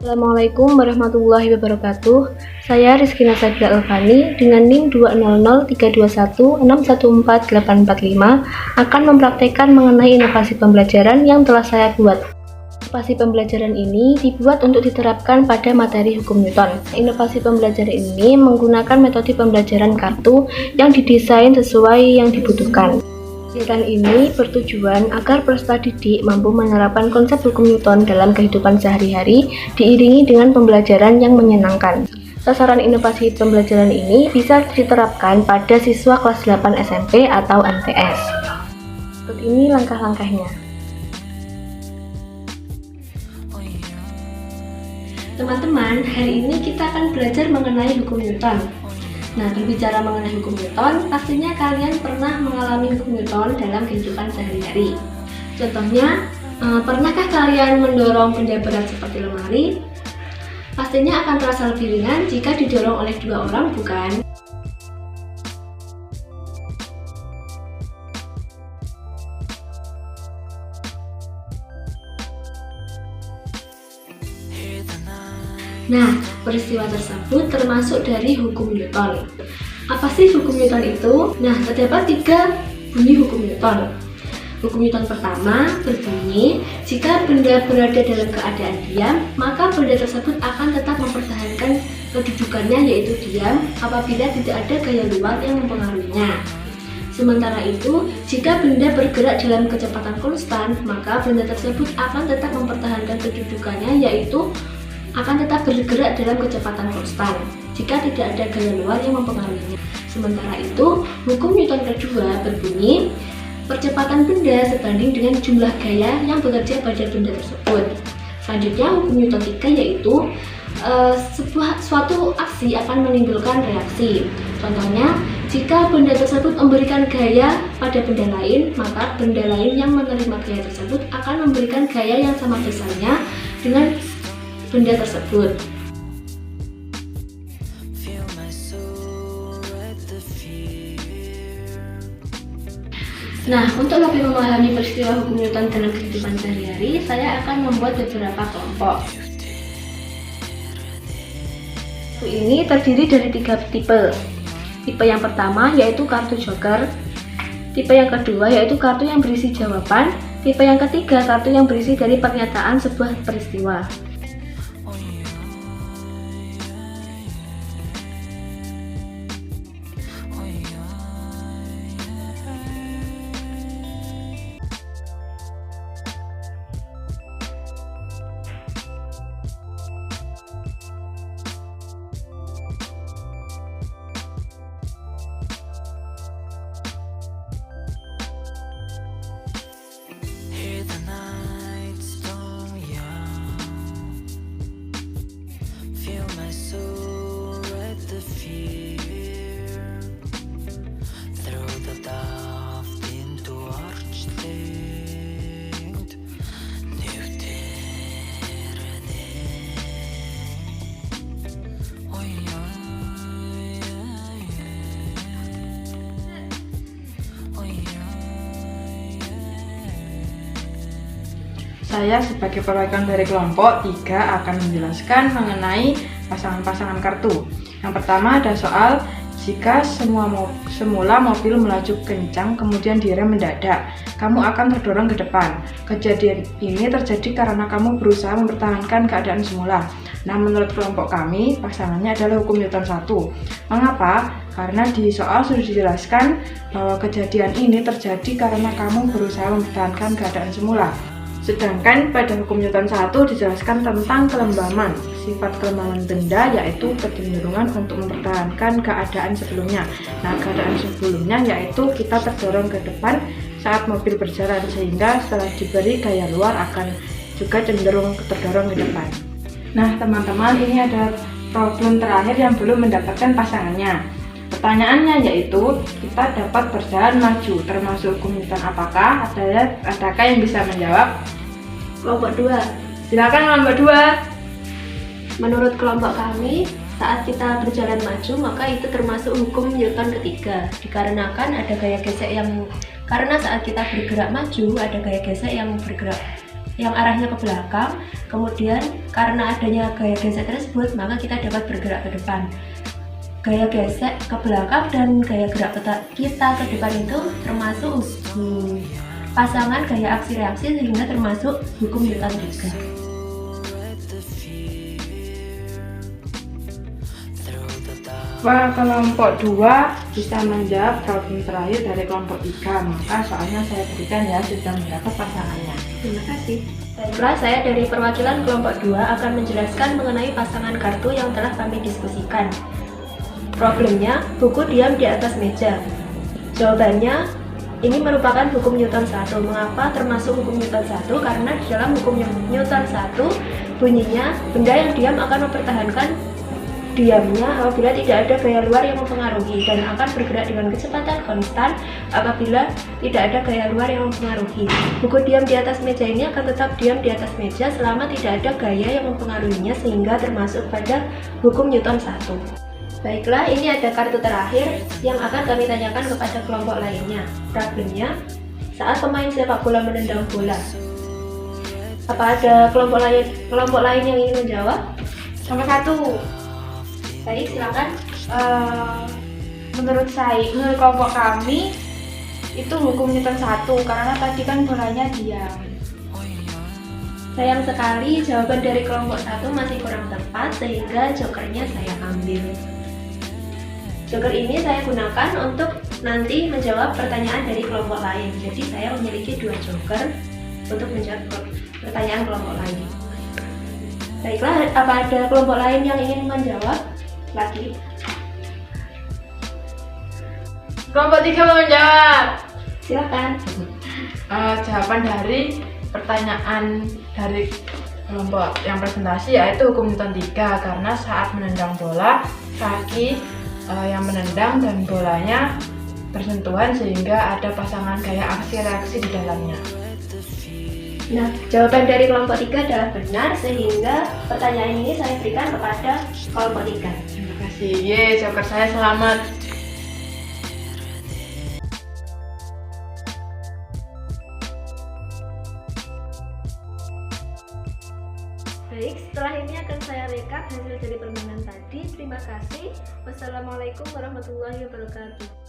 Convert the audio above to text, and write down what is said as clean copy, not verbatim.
Assalamualaikum warahmatullahi wabarakatuh. Saya Rizkina Sabila Elvani dengan NIM 2003216148845 akan mempraktekkan mengenai inovasi pembelajaran yang telah saya buat. Inovasi pembelajaran ini dibuat untuk diterapkan pada materi hukum Newton. Inovasi pembelajaran ini menggunakan metode pembelajaran kartu yang didesain sesuai yang dibutuhkan. Kegiatan ini bertujuan agar peserta didik mampu menerapkan konsep hukum Newton dalam kehidupan sehari-hari diiringi dengan pembelajaran yang menyenangkan. Sasaran inovasi pembelajaran ini bisa diterapkan pada siswa kelas 8 SMP atau MTS. Berikut ini langkah-langkahnya. Teman-teman, hari ini kita akan belajar mengenai hukum Newton. Nah, berbicara mengenai hukum Newton, pastinya kalian pernah mengalami hukum Newton dalam kehidupan sehari-hari. Contohnya, pernahkah kalian mendorong benda berat seperti lemari? Pastinya akan terasa lebih ringan jika didorong oleh dua orang, bukan? Nah, peristiwa tersebut termasuk dari hukum Newton. Apa sih hukum Newton itu? Nah, terdapat 3 bunyi hukum Newton. Hukum Newton pertama berbunyi, jika benda berada dalam keadaan diam, maka benda tersebut akan tetap mempertahankan kedudukannya yaitu diam apabila tidak ada gaya luar yang mempengaruhinya. Sementara itu, jika benda bergerak dalam kecepatan konstan, maka benda tersebut akan tetap mempertahankan kedudukannya yaitu akan tetap bergerak dalam kecepatan konstan jika tidak ada gaya luar yang mempengaruhinya. Sementara itu, hukum Newton kedua berbunyi, percepatan benda sebanding dengan jumlah gaya yang bekerja pada benda tersebut. Selanjutnya, hukum Newton ketiga yaitu suatu aksi akan menimbulkan reaksi. Contohnya, jika benda tersebut memberikan gaya pada benda lain, maka benda lain yang menerima gaya tersebut akan memberikan gaya yang sama besarnya dengan benda tersebut. Nah, untuk lebih memahami peristiwa hukum Newton dalam kehidupan sehari-hari, saya akan membuat beberapa kelompok. Ini terdiri dari 3 tipe. Tipe yang pertama yaitu kartu joker, tipe yang kedua yaitu kartu yang berisi jawaban, tipe yang ketiga kartu yang berisi dari pernyataan sebuah peristiwa. Saya sebagai perwakilan dari kelompok 3 akan menjelaskan mengenai pasangan-pasangan kartu. Yang pertama ada soal, jika semula mobil melaju kencang kemudian direm mendadak, kamu akan terdorong ke depan. Kejadian ini terjadi karena kamu berusaha mempertahankan keadaan semula. Nah, menurut kelompok kami, pasangannya adalah hukum Newton 1. Mengapa? Karena di soal sudah dijelaskan bahwa kejadian ini terjadi karena kamu berusaha mempertahankan keadaan semula. Sedangkan pada hukum Newton 1 dijelaskan tentang kelembaman. Sifat kelembaman benda yaitu kecenderungan untuk mempertahankan keadaan sebelumnya. Nah, keadaan sebelumnya yaitu kita terdorong ke depan saat mobil berjalan, sehingga setelah diberi gaya luar akan juga cenderung terdorong ke depan. Nah, teman-teman, ini ada problem terakhir yang belum mendapatkan pasangannya. Pertanyaannya yaitu, kita dapat berjalan maju termasuk hukum Newton apakah? Adakah yang bisa menjawab? Kelompok 2. Silakan kelompok 2. Menurut kelompok kami, saat kita berjalan maju maka itu termasuk hukum Newton ketiga, dikarenakan ada gaya gesek yang karena saat kita bergerak maju ada gaya gesek yang bergerak yang arahnya ke belakang. Kemudian karena adanya gaya gesek tersebut, maka kita dapat bergerak ke depan. Gaya gesek ke belakang dan gaya gerak kita ke depan itu termasuk pasangan gaya aksi reaksi, sehingga termasuk hukum Newton juga. Wah, kelompok 2 bisa menjawab problem terakhir dari kelompok 3, maka soalnya saya berikan ya, sudah mendapat pasangannya. Terima kasih. Baiklah, saya dari perwakilan kelompok 2 akan menjelaskan mengenai pasangan kartu yang telah kami diskusikan. Problemnya, buku diam di atas meja. Jawabannya, ini merupakan hukum Newton 1. Mengapa termasuk hukum Newton 1? Karena di dalam hukum Newton 1 bunyinya, benda yang diam akan mempertahankan diamnya apabila tidak ada gaya luar yang mempengaruhi, dan akan bergerak dengan kecepatan konstan apabila tidak ada gaya luar yang mempengaruhi. Buku diam di atas meja ini akan tetap diam di atas meja selama tidak ada gaya yang mempengaruhinya, sehingga termasuk pada hukum Newton 1. Baiklah, ini ada kartu terakhir yang akan kami tanyakan kepada kelompok lainnya. Problemnya, saat pemain sepak bola menendang bola. Apa ada kelompok lain yang ingin menjawab? Nomor 1. Baik, silakan. Menurut kelompok kami itu hukum Newton 1 karena tadi kan bolanya diam. Sayang sekali, jawaban dari kelompok 1 masih kurang tepat, sehingga jokernya saya ambil. Joker ini saya gunakan untuk nanti menjawab pertanyaan dari kelompok lain. Jadi saya memiliki 2 joker untuk menjawab pertanyaan kelompok lain. Baiklah, apa ada kelompok lain yang ingin menjawab lagi? Kelompok 3 mau menjawab. Silakan. Jawaban dari pertanyaan dari kelompok yang presentasi yaitu hukum Newton 3, karena saat menendang bola, kaki yang menendang dan bolanya bersentuhan sehingga ada pasangan gaya aksi reaksi di dalamnya. Nah, jawaban dari kelompok 3 adalah benar, sehingga pertanyaan ini saya berikan kepada kelompok 3. Terima kasih. Joker saya selamat. Baik, setelah ini akan saya rekap hasil dari permainan tadi. Terima kasih. Wassalamualaikum warahmatullahi wabarakatuh.